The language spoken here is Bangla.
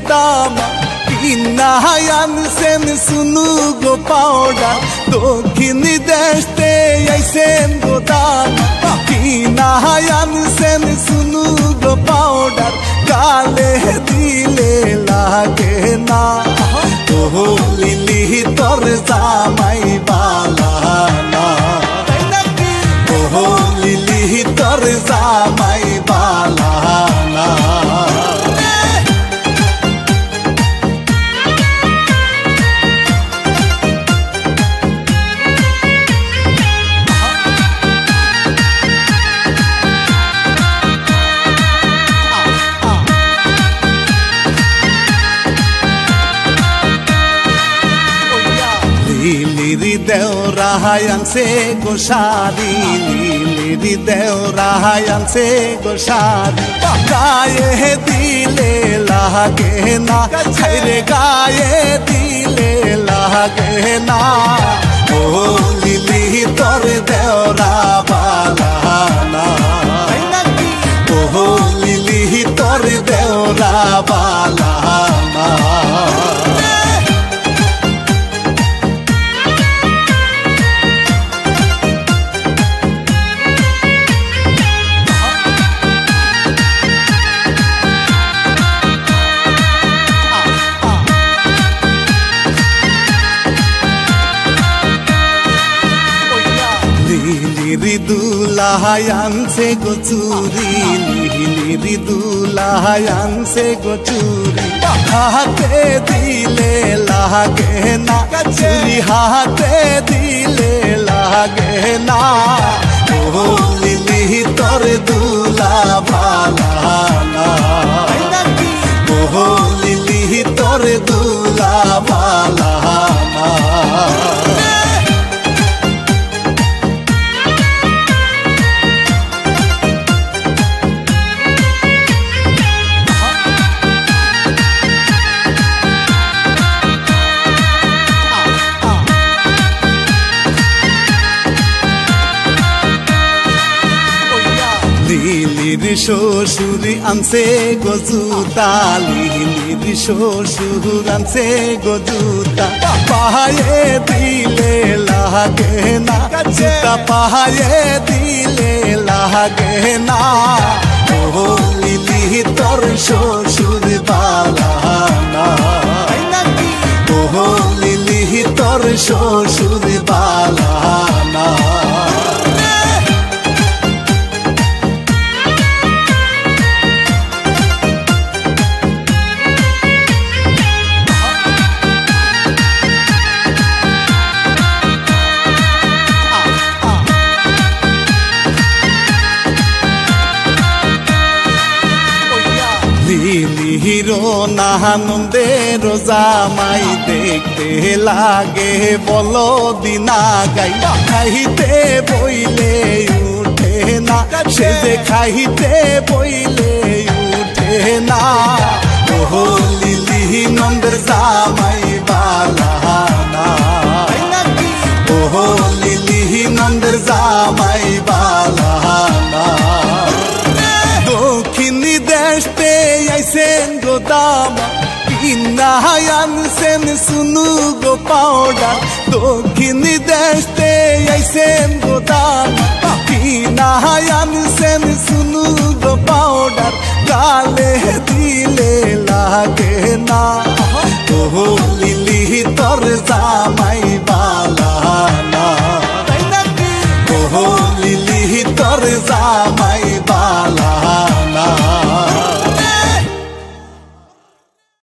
গোদাম কিনাই আনছেন সুনু গো পাউডার দক্ষিণ দেশতে আইছেন গোদাম কিনাই আনছেন সুনু গো পাউডার গালে দিলে লাগে না ও লিলি তোর জামাই বালানা ও লিলি তোর জামাই বালানা লিলি দেওরাই আনছে গোসারি লিলি দেওরাই আনছে গোসারি গায়ে দিলে লাগে না রে গায়ে দিলে লাগে না ও লিলি তোর দেওরা বালানা ও লিলি তোর দেওরা বালানা দুলাহাই আনছে গচুরি লিলি দুলাহাই আনছে গচুরি হাতে দিলে লাগে না চুরি হাতে দিলে লাগে না ও লিলি তোর দুলা বালানা ও লিলি তোর দুলা বালানা লিলির শ্বশুরি আনছে গজুতা লিলির শ্বশুর আনছে গজুতা পায়ে দিলে লাগে না জুতা পায়ে দিলে লাগে না ও লিলি তোর শ্বশুর বালানা ও লিলি তোর শ্বশুর বালানা হিরো নাহানন্দে রোজামাই দেখতে লাগে বলো দিনা গাই খাইতে বইলে উঠে না সে যে খাইতে বইলে উঠে না ও লিলি নন্দের জামাই বালানা ও লিলি নন্দের জামাই বালানা দক্ষিণ দেশতে আইছেন গোদাম কিনাই আনছেন সুনু গো পাউডার দক্ষিণ দেশতে আইছেন গোদাম কিনাই আনছেন সুনু গো পাউডার গালে দিলে লাগে না ও লিলি তোর জামাই বালা